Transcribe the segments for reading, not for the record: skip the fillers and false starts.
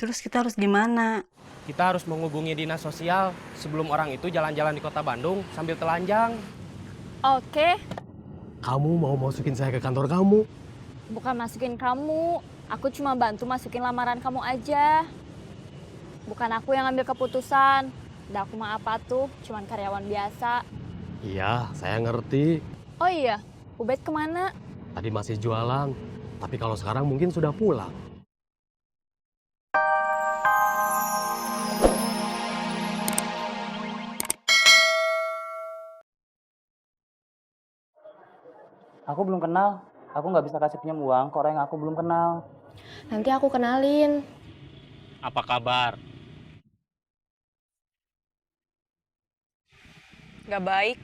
Terus kita harus gimana? Kita harus menghubungi dinas sosial sebelum orang itu jalan-jalan di kota Bandung sambil telanjang. Oke, Kamu mau masukin saya ke kantor kamu? bukan masukin kamu. Aku cuma bantu masukin lamaran kamu aja. Bukan aku yang ambil keputusan. Udah aku mah apa tuh, cuman karyawan biasa. Iya, saya ngerti. Oh iya, Ubed kemana? Tadi masih jualan, tapi kalau sekarang mungkin sudah pulang. Aku belum kenal. Aku nggak bisa kasih pinjam uang ke orang yang aku belum kenal. Nanti aku kenalin. Apa kabar? Gak baik.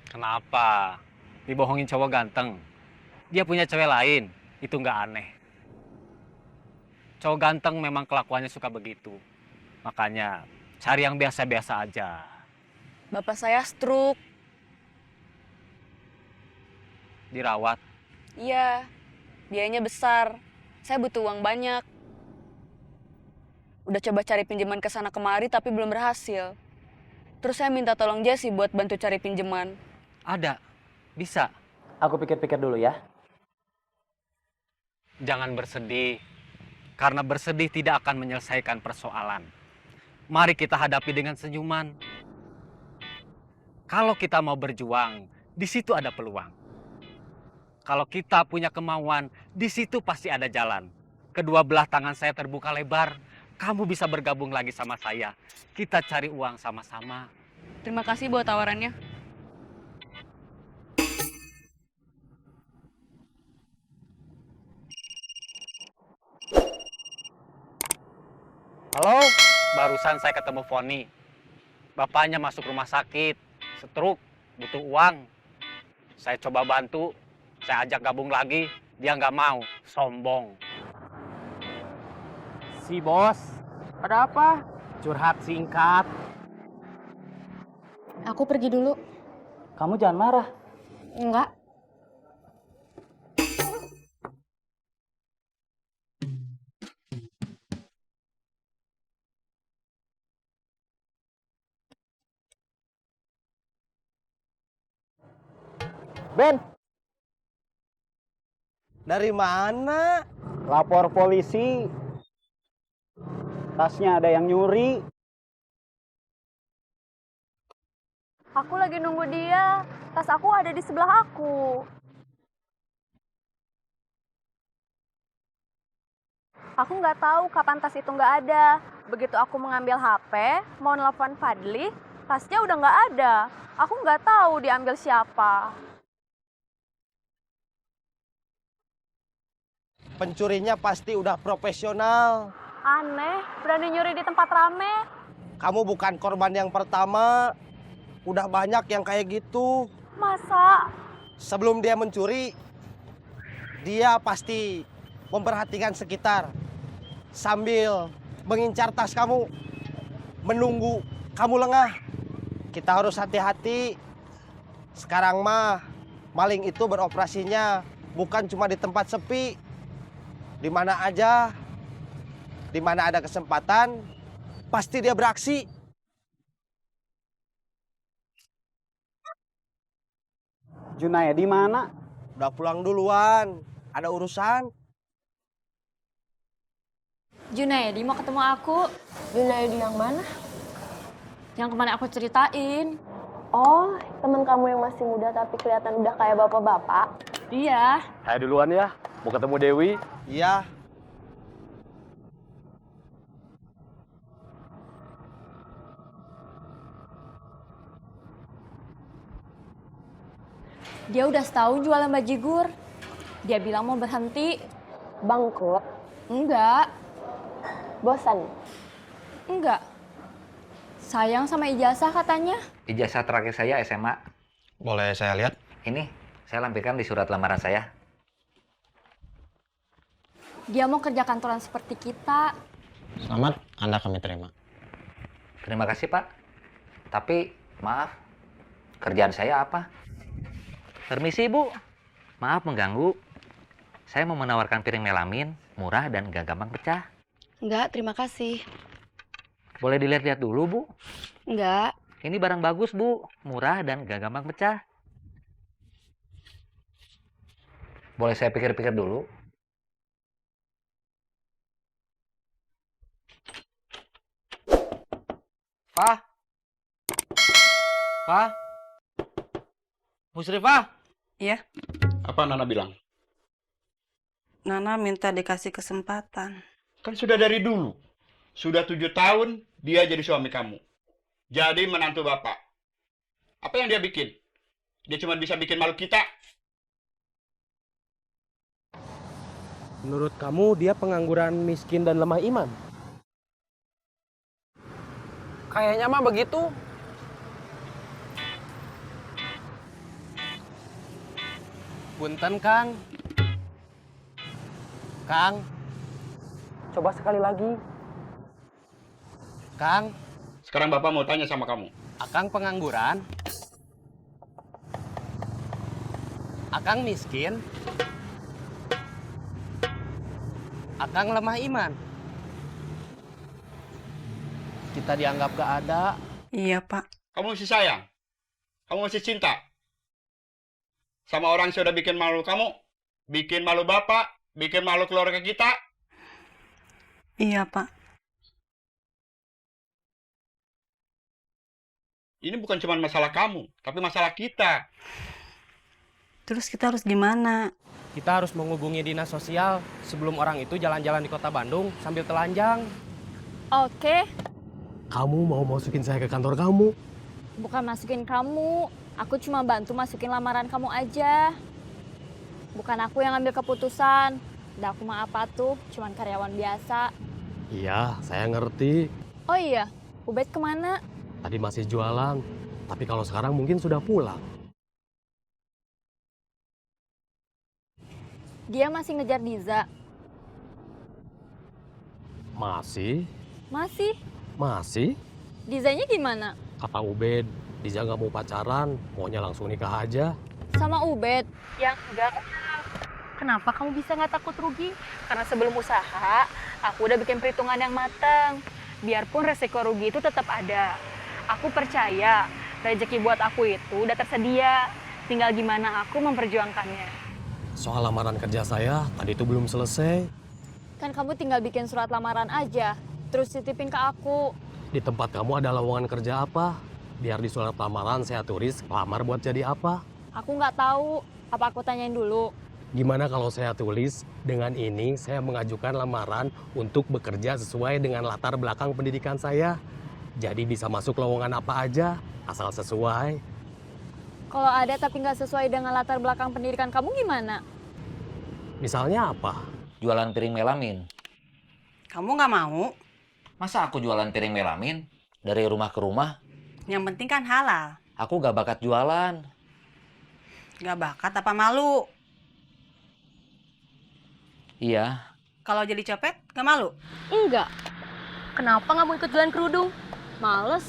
Kenapa? Dibohongin cowok ganteng. Dia punya cewek lain, itu nggak aneh. Cowok ganteng memang kelakuannya suka begitu. Makanya cari yang biasa-biasa aja. Bapak saya stroke. Dirawat. Iya, biayanya besar. Saya butuh uang banyak. Udah coba cari pinjaman ke sana kemari tapi belum berhasil. Terus saya minta tolong Jesse buat bantu cari pinjaman. Ada, bisa. Aku pikir-pikir dulu ya. Jangan bersedih. Karena bersedih tidak akan menyelesaikan persoalan. Mari kita hadapi dengan senyuman. Kalau kita mau berjuang, di situ ada peluang. Kalau kita punya kemauan, di situ pasti ada jalan. Kedua belah tangan saya terbuka lebar. Kamu bisa bergabung lagi sama saya. Kita cari uang sama-sama. Terima kasih buat tawarannya. Halo, barusan saya ketemu Foni. Bapaknya masuk rumah sakit, stroke, butuh uang. Saya coba bantu, saya ajak gabung lagi, dia nggak mau, sombong. Si bos, ada apa? Curhat singkat. Aku pergi dulu. Kamu jangan marah. Enggak. Ben, Dari mana? lapor polisi. Tasnya ada yang nyuri. Aku lagi nunggu dia. Tas aku ada di sebelah aku. Aku nggak tahu kapan tas itu nggak ada. Begitu aku mengambil HP, mau nelfon Fadli, tasnya udah nggak ada. Aku nggak tahu diambil siapa. Pencurinya pasti udah profesional. Aneh, berani nyuri di tempat rame. Kamu bukan korban yang pertama. Udah banyak yang kayak gitu. Masa? Sebelum dia mencuri, dia pasti memperhatikan sekitar. Sambil mengincar tas kamu. Menunggu kamu lengah. Kita harus hati-hati. Sekarang mah, maling itu beroperasinya bukan cuma di tempat sepi. Di mana aja, di mana ada kesempatan, pasti dia beraksi. Junayadi mana? Udah pulang duluan, ada urusan. Junaidi mau ketemu aku. Junaidi yang mana? Yang kemarin aku ceritain. Oh, teman kamu yang masih muda tapi kelihatan udah kayak bapak-bapak. Iya. Saya duluan ya, mau ketemu Dewi. Iya, Dia udah setahun jualan bajigur. Dia bilang mau berhenti. Bangkrut, Enggak, bosan. enggak. Sayang sama ijazah katanya. Ijazah terakhir saya SMA. Boleh saya lihat? Ini saya lampirkan di surat lamaran saya. Dia mau kerja kantoran seperti kita. Selamat, Anda kami terima. Terima kasih, Pak. Tapi, maaf, kerjaan saya apa? Permisi, Bu. Maaf mengganggu. Saya mau menawarkan piring melamin, murah dan gak gampang pecah. Enggak, terima kasih. Boleh dilihat-lihat dulu, Bu. Enggak. Ini barang bagus, Bu. Murah dan gak gampang pecah. Boleh saya pikir-pikir dulu? Pak? Pak? Musrifah? Iya, Apa Nana bilang? Nana minta dikasih kesempatan. Kan sudah dari dulu. Sudah 7 tahun dia jadi suami kamu. Jadi menantu bapak. Apa yang dia bikin? Dia cuma bisa bikin malu kita. Menurut kamu dia pengangguran, miskin, dan lemah iman? Kayaknya mah begitu. Punten, Kang. Kang. Coba sekali lagi. Kang. Sekarang bapak mau tanya sama kamu. Akang pengangguran? Akang miskin? Akang lemah iman? Kita dianggap gak ada. Iya, Pak. Kamu masih sayang? Kamu masih cinta? Sama orang yang sudah bikin malu kamu? Bikin malu bapak? Bikin malu keluarga kita? Iya, Pak. Ini bukan cuma masalah kamu, tapi masalah kita. Terus kita harus gimana? Kita harus menghubungi dinas sosial sebelum orang itu jalan-jalan di kota Bandung sambil telanjang. Oke, Kamu mau masukin saya ke kantor kamu? bukan masukin kamu. Aku cuma bantu masukin lamaran kamu aja. Bukan aku yang ambil keputusan. Udah aku mah apa tuh, cuman karyawan biasa. Iya, saya ngerti. Oh iya, Ubed kemana? Tadi masih jualan, tapi kalau sekarang mungkin sudah pulang. Dia masih ngejar Diza. Masih? Masih? Masih? Dizanya gimana? Kata Ubed, Diza nggak mau pacaran, maunya langsung nikah aja. Sama Ubed? Yang enggak. Kenapa kamu bisa nggak takut rugi? Karena sebelum usaha, aku udah bikin perhitungan yang matang. Biarpun resiko rugi itu tetap ada. Aku percaya rezeki buat aku itu udah tersedia. Tinggal gimana aku memperjuangkannya. Soal lamaran kerja saya, tadi itu belum selesai. Kan kamu tinggal bikin surat lamaran aja, terus titipin ke aku. Di tempat kamu ada lowongan kerja apa? Biar di surat lamaran saya tulis lamar buat jadi apa. Aku nggak tahu, apa aku tanyain dulu? Gimana kalau saya tulis, dengan ini saya mengajukan lamaran untuk bekerja sesuai dengan latar belakang pendidikan saya. Jadi bisa masuk lowongan apa aja, asal sesuai. Kalau ada tapi nggak sesuai dengan latar belakang pendidikan kamu gimana? Misalnya apa? Jualan piring melamin. Kamu nggak mau? Masa aku jualan piring melamin? Dari rumah ke rumah? Yang penting kan halal. Aku gak bakat jualan. Gak bakat apa malu? Iya. Kalau jadi copet, gak malu? Enggak. Kenapa nggak mau ikut jualan kerudung? Males.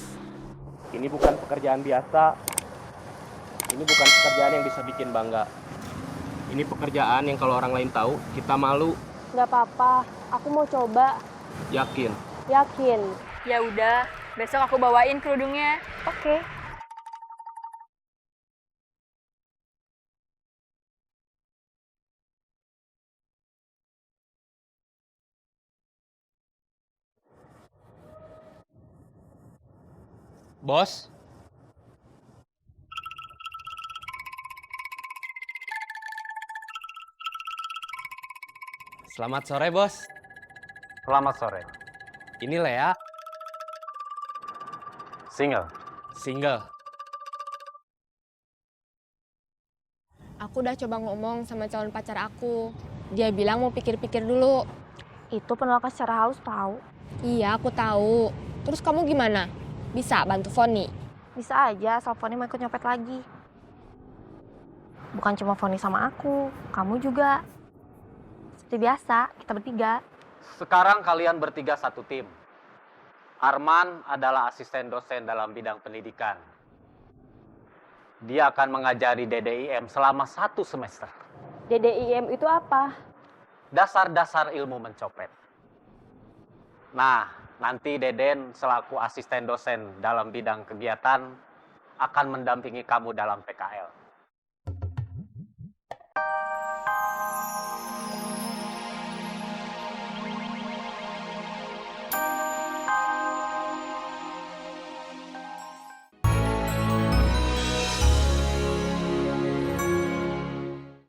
Ini bukan pekerjaan biasa. Ini bukan pekerjaan yang bisa bikin bangga. Ini pekerjaan yang kalau orang lain tahu, kita malu. Nggak apa-apa, aku mau coba. Yakin. Yakin. Ya udah, besok aku bawain kerudungnya. Oke. Bos. Selamat sore, Bos. Selamat sore. Ini Lea, Single. single. Aku udah coba ngomong sama calon pacar aku. Dia bilang mau pikir-pikir dulu. Itu penolakan secara halus tahu. Iya, aku tahu. Terus kamu gimana? Bisa bantu Foni? Bisa aja asal Foni mau ikut nyopet lagi. Bukan cuma Foni sama aku, kamu juga. Seperti biasa, kita bertiga. Sekarang kalian bertiga satu tim. Arman adalah asisten dosen dalam bidang pendidikan. Dia akan mengajari DDIM selama 1 semester. DDIM itu apa? Dasar-dasar ilmu mencopet. Nah, nanti Deden selaku asisten dosen dalam bidang kegiatan akan mendampingi kamu dalam PKL.